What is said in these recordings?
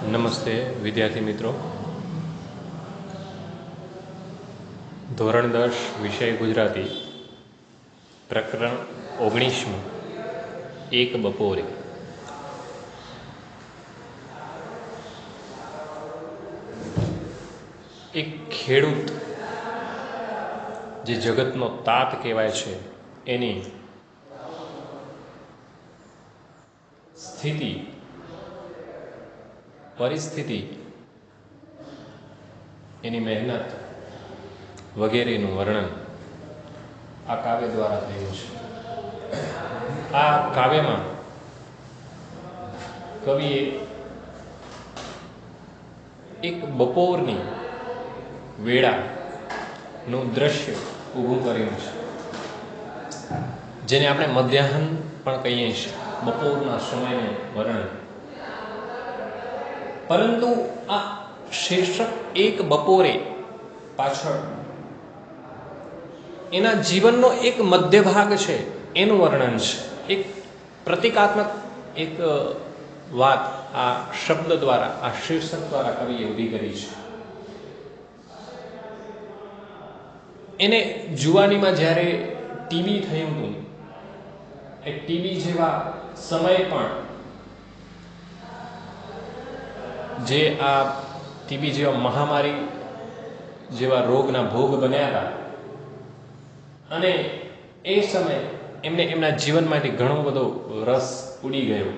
નમસ્તે વિદ્યાર્થી મિત્રો. ધોરણ 10 વિષય ગુજરાતી, પ્રકરણ 19મું, એક બપોરે. એક ખેડૂત જે જગતનો તાત કહેવાય છે, એની સ્થિતિ, પરિસ્થિતિ, એની મહેનત વગેરેનું વર્ણન આ કાવ્ય દ્વારા થયું છે. આ કાવ્યમાં કવિએ એક બપોરની વેળાનું દ્રશ્ય ઊભું કર્યું છે, જેને આપણે મધ્યાહન પણ કહીએ છીએ, બપોરના સમયનું વર્ણન. પરંતુ આ શીર્ષક એક બપોરે પાછળ એના જીવનનો એક મધ્ય ભાગ છે, એનું વર્ણન છે. એક પ્રતિકાત્મક એક વાત આ શબ્દ દ્વારા, આ શીર્ષક દ્વારા કવિએ ઊભી કરી છે. એને જુવાનીમાં જ્યારે ટીબી થયું હતું, એ ટીબી જેવા સમય પણ, જે આ ટીબી જેવા મહામારી જેવા રોગના ભોગ બન્યા હતા, અને એ સમયે એમને એમના જીવનમાંથી ઘણો બધો રસ ઉડી ગયો.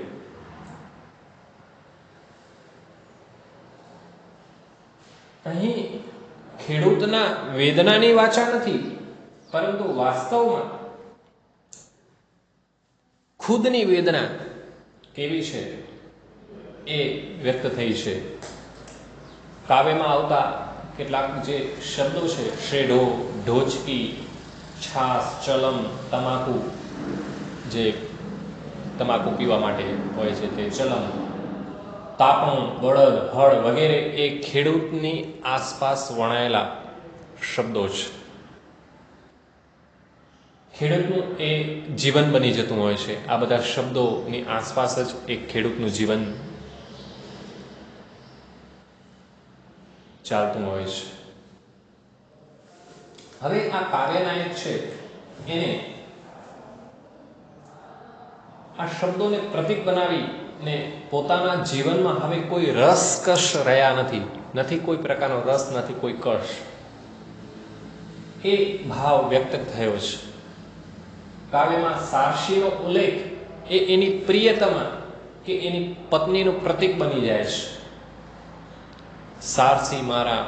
અહીં ખેડૂતના વેદનાની વાચા નથી, પરંતુ વાસ્તવમાં ખુદની વેદના કેવી છે એ વ્યક્ત થઈ છે. કાવ્યમાં આવતા કેટલાક જે શબ્દો છે, શેઢો, ઢોચકી, છાસ, ચલમ, તમાકુ, જે તમાકુ પીવા માટે હોય છે તે ચલમ, તાપણું, બળદ, હળ વગેરે એ ખેડૂતની આસપાસ વણાયેલા શબ્દો છે. ખેડૂતનું એ જીવન બની જતું હોય છે. આ બધા શબ્દોની આસપાસ જ એક ખેડૂતનું જીવન ચાલતું હોય છે. હવે આ કાવ્યનાયક છે, એને આ શબ્દોને પ્રતીક બનાવીને પોતાના જીવનમાં હવે કોઈ રસકશ રહ્યા નથી કોઈ પ્રકારનો રસ, નથી કોઈ કશ. એ ભાવ વ્યક્ત થયો છે. કાવ્યમાં સારસીનો ઉલ્લેખ એ એની પ્રિયતમા કે એની પત્નીનું પ્રતીક બની જાય છે. સારસી મારા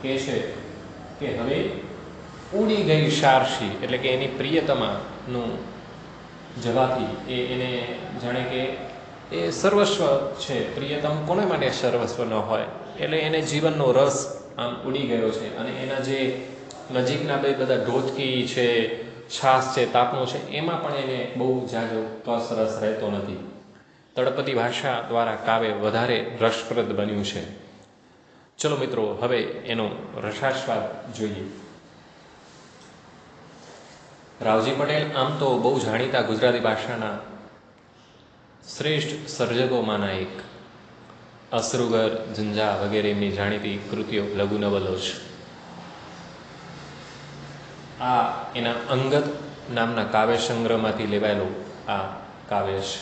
કે છે કે હવે ઉડી ગઈ સારસી, એટલે કે એની પ્રિયતમાનું જવાથી એને જાણે કે એ સર્વસ્વ છે. પ્રિયતમ કોને માટે સર્વસ્વ ન હોય? એટલે એને જીવનનો રસ આમ ઉડી ગયો છે, અને એના જે નજીકના બધા ઢોચકી છે, છાસ છે, તાપણું છે, એમાં પણ એને બહુ જાજો કસ રસ રહેતો નથી. તળપદી ભાષા દ્વારા કાવ્ય વધારે રસપ્રદ બન્યું છે. ચલો મિત્રો, હવે એનો રસાસ્વાદ જોઈએ. રાવજી પટેલ આમ તો બહુ જાણીતા ગુજરાતી ભાષાના શ્રેષ્ઠ સર્જકોમાંના એક. અસરુગર, ઝંઝા વગેરે એમની જાણીતી કૃતિઓ, લઘુ નવલો છે. આ એના અંગત નામના કાવ્ય સંગ્રહમાંથી લેવાયેલું આ કાવ્ય છે.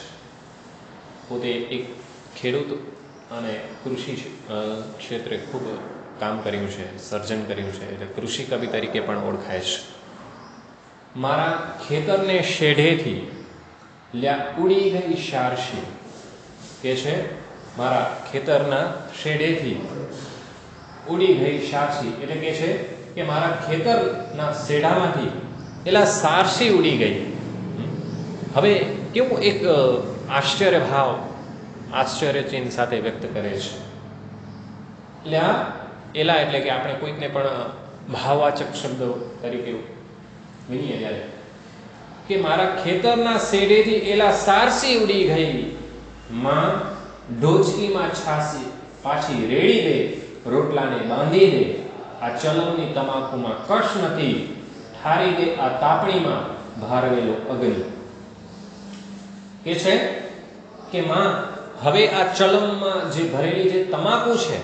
પોતે એક ખેડૂત અને કૃષિ ક્ષેત્રે ખૂબ કામ કર્યું છે, સર્જન કર્યું છે, એટલે કૃષિ કવિ તરીકે પણ ઓળખાય છે. મારા ખેતરને શેઢેથી લ્યા ઉડી ગઈ સારસી, કે છે મારા ખેતરના શેઢેથી ઉડી ગઈ સારસી, એટલે કે છે કે મારા ખેતરના શેઢામાંથી પેલા સારસી ઉડી ગઈ. હવે કેવું એક આશ્ચર્ય ભાવ, આશ્ચર્ય ચિહ્ન સાથે વ્યક્ત કરે છે. એલા એટલે કે આપણે કોઈકને પણ ભાવવાચક શબ્દો તરીકે વિનીએ ત્યારે, કે મારા ખેતરના શેઢેથી એલા સારસી ઉડી ગઈ, માં ઢોચકીમાં છાસી પાછી રેડી દે, રોટલાને બાંધી દે, આ ચલમની તમાકુમાં કશ નથી, ઠારી દે આ તાપણીમાં ભારવેલો અગ્નિ. કે છે કે માં હવે આ ચલમમાં જે ભરેલી જે તમાકુ છે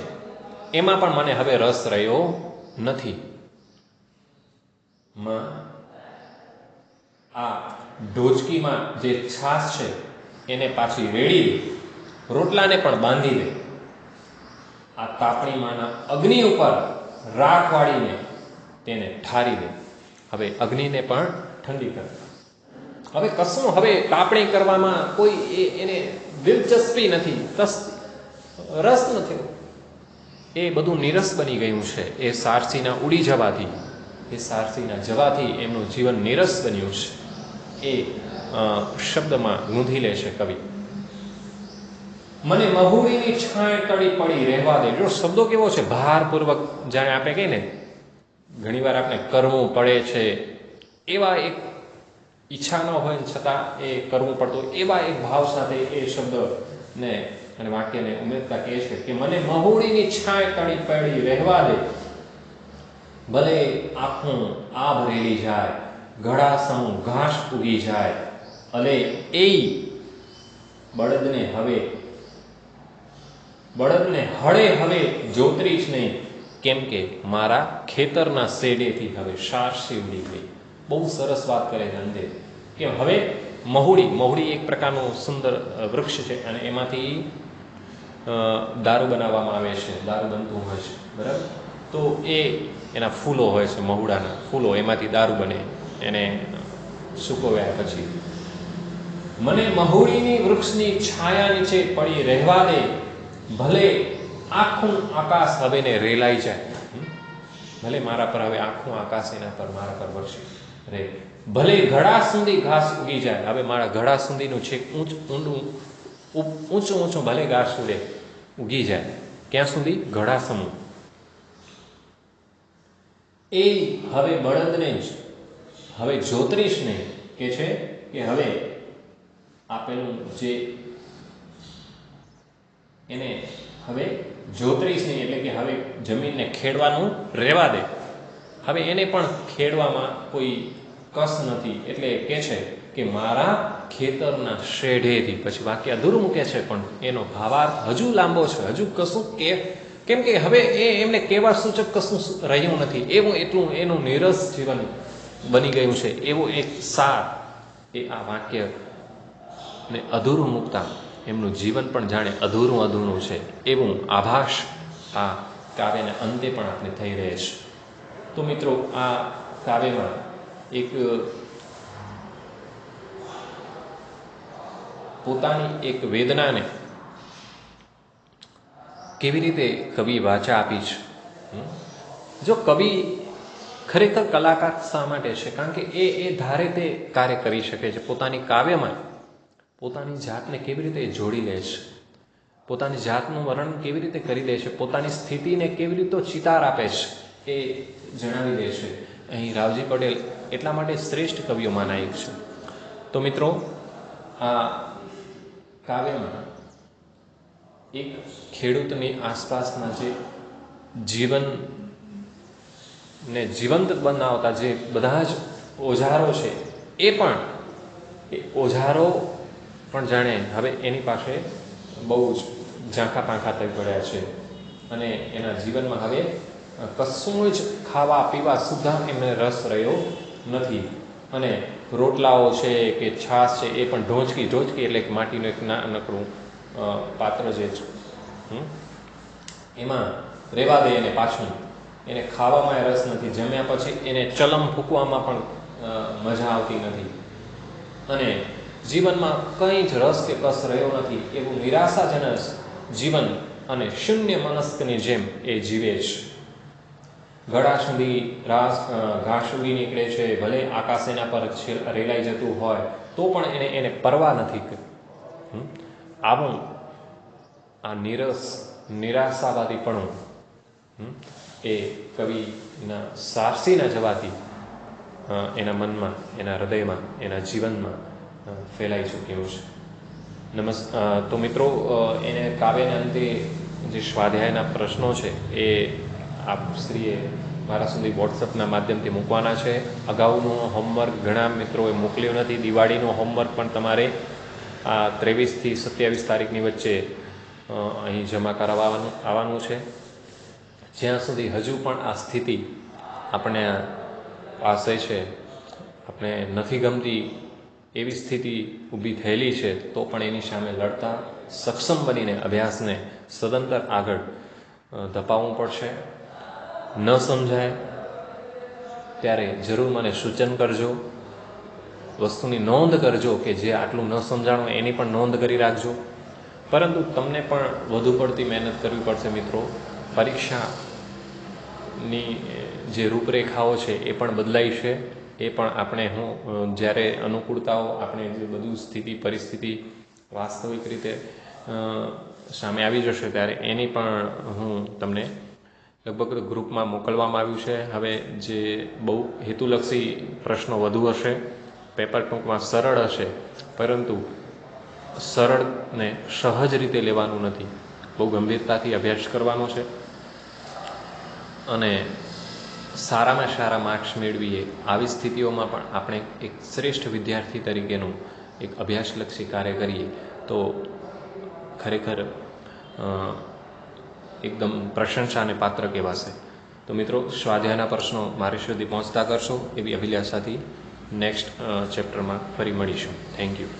એમાં પણ મને હવે રસ રહ્યો નથી. આ ઢોચકીમાં જે છાશ છે એને પાછી રેડી દે, રોટલાને પણ બાંધી દે, આ તાપણીમાંના અગ્નિ ઉપર રાખ વાળીને તેને ઠારી દે. હવે અગ્નિને પણ ઠંડી કરે. હવે કશું હવે તાપણી કરવામાં કોઈ એને દિલચસ્પી નથી, રસ નથી. એ બધું નીરસ બની ગયું છે. એ સારસીના ઉડી જવાથી, એ સારસીના જવાથી એમનું જીવન નીરસ બન્યું છે. એ શબ્દમાં નોંધી લે છે કવિ. મને મહુડીની છાંય તળી પડી રહેવા દે. જો શબ્દો કેવો છે, ભારપૂર્વક જાણે આપણે કહીએ ને ઘણીવાર આપણે કરવું પડે છે, એવા એક ઈચ્છા ન હોય છતાં એ કરવું પડતું, એવા એક ભાવ સાથે એ શબ્દને અને વાક્યને ઉમેરતા કહે છે કે મને મહુડીની છાંય તળી પડી રહેવા દે, ભલે આખું આભ રેલી જાય, ઘડા સમૂહ ઘાસ ઉગી જાય, અલે એ બળદને હળે હવે જોતરીશ નહીં, કેમ કે મારા ખેતરના શેડેથી હવે સારસી ઉડી ગઈ. બહુ સરસ વાત કરે છે અંતે કે હવે મહુડી એક પ્રકારનું સુંદર વૃક્ષ છે અને એમાંથી દારૂ બનાવવામાં આવે છે, દારૂ બનતું હોય છે, બરાબર. તો એના ફૂલો હોય છે, મહુડાના ફૂલો, એમાંથી દારૂ બને. એને સુકવ્યા પછી મને મહુડીની વૃક્ષની છાયા નીચે પડી રહેવા દે, ભલે આખું આકાશ હવે ને રેલાઈ જાય. ભલે મારા પર હવે આખું આકાશ એના પર મારા પર વરસી રે, ભલે ઘડા સુધી ઘાસ ઉગી જાય. હવે મારા ઘડા સુધીનું છેક ઊંચું ભલે ઘાસ ઉગી જાય. ક્યાં સુધી? ઘડા સમૂહ. એ હવે બળદને જ હવે જોતરીશ નહીં, કે છે કે હવે આપેલું જે એને હવે જોતરીશ નહીં, એટલે કે હવે જમીનને ખેડવાનું રહેવા દે. હવે એને પણ ખેડવામાં કોઈ કસ નથી, એટલે કે છે કે મારા ખેતરના શેઢેથી. પછી વાક્ય અધૂરું મૂકે છે, પણ એનો ભાવાર્થ હજુ લાંબો છે, હજુ કશું કેમ કે હવે એમને કહેવા સૂચક કશું રહ્યું નથી. એવું એટલું એનું નીરસ જીવન બની ગયું છે. એવો એક સાર એ આ વાક્ય ને અધૂરું મૂકતા એમનું જીવન પણ જાણે અધૂરું છે, એવું આભાસ આ કાવ્યના અંતે પણ આપણે થઈ રહે છે. તો મિત્રો, આ કાવ્યમાં એક પોતાની એક વેદનાને કેવી રીતે કવિ વાચા આપી છે. જો કવિ ખરેખર કલાકાર શા માટે છે? કારણ કે એ ધારે તે કાર્ય કરી શકે છે. પોતાની કાવ્યમાં પોતાની જાતને કેવી રીતે જોડી લે છે, પોતાની જાતનું વર્ણન કેવી રીતે કરી દે છે, પોતાની સ્થિતિને કેવી રીતે ચિતાર આપે છે, એ જણાવી દે છે. અહીં રાવજી પટેલ એટલા માટે શ્રેષ્ઠ કવિઓમાંના એક છે. તો મિત્રો, આ કાવ્યમાં એક ખેડૂતની આસપાસના જે જીવનને જીવંત બનાવતા જે બધા જ ઓજારો છે, એ ઓજારો પણ જાણે હવે એની પાસે બહુ જ ઝાંખા પાંખા થઈ પડ્યા છે અને એના જીવનમાં હવે કશું જ ખાવા પીવા સુદ્ધા એમને રસ રહ્યો નથી. અને રોટલાઓ છે કે છાશ છે એ પણ ઢોચકી એટલે કે માટીનું એક નાનકડું પાત્ર જે છે એમાં રહેવા દે. એને પાછું એને ખાવામાં રસ નથી. જમ્યા પછી એને ચલમ ફૂંકવામાં પણ મજા આવતી નથી અને જીવનમાં કંઈ જ રસ કે કસ રહ્યો નથી. એવું નિરાશાજનક જીવન અને શૂન્ય મનસ્કની જેમ એ જીવે છે. ગળા સુધી ઘાસ ઉગી નીકળે છે, ભલે આકાશ એના પર રેલાઈ જતું હોય તો પણ એને પરવા નથી. આવું આ નિરાશાવાદીપણું એ કવિના સારસીના જવાથી એના મનમાં, એના હૃદયમાં, એના જીવનમાં ફેલાઈ ચૂક્યું છે. તો મિત્રો, એને કાવ્યના અંતે જે સ્વાધ્યાયના પ્રશ્નો છે એ આપ શ્રીએ મારા સુધી વોટ્સઅપના માધ્યમથી મૂકવાના છે. અગાઉનું હોમવર્ક ઘણા મિત્રોએ મોકલ્યું નથી. દિવાળીનું હોમવર્ક પણ તમારે આ 23 થી 27 તારીખની વચ્ચે અહીં જમા કરાવવાનું આવવાનું છે. જ્યાં સુધી હજુ પણ આ સ્થિતિ આપણે પાસે છે, આપણે નથી ગમતી એવી સ્થિતિ ઊભી થયેલી છે, તો પણ એની સામે લડતા સક્ષમ બનીને અભ્યાસને સદંતર આગળ ધપાવવું પડશે. ન સમજાય ત્યારે જરૂર મને સૂચન કરજો, વસ્તુની નોંધ કરજો કે જે આટલું ન સમજાણું એની પણ નોંધ કરી રાખજો. પરંતુ તમને પણ વધુ પડતી મહેનત કરવી પડશે મિત્રો. પરીક્ષાની જે રૂપરેખાઓ છે એ પણ બદલાઈ છે. એ પણ આપણે જ્યારે અનુકૂળતાઓ, આપણે જે બધું સ્થિતિ પરિસ્થિતિ વાસ્તવિક રીતે સામે આવી જશે ત્યારે એની પણ હું તમને લગભગ ગ્રુપમાં મોકલવામાં આવ્યું છે. હવે જે બહુ હેતુલક્ષી પ્રશ્નો વધુ હશે, પેપર ટૂંકમાં સરળ હશે, પરંતુ સરળને સહજ રીતે લેવાનું નથી, બહુ ગંભીરતાથી અભ્યાસ કરવાનો છે અને સારામાં સારા માર્ક્સ મેળવીએ આવી સ્થિતિઓમાં પણ આપણે એક શ્રેષ્ઠ વિદ્યાર્થી તરીકેનું એક અભ્યાસલક્ષી કાર્ય કરીએ તો ખરેખર એકદમ પ્રશંસાને પાત્ર કહેવાશે. તો મિત્રો, સ્વાધ્યાયના પ્રશ્નો મારી સુધી પહોંચતા કરશો એવી અભિલાષાથી નેક્સ્ટ ચેપ્ટરમાં ફરી મળીશું. Thank you.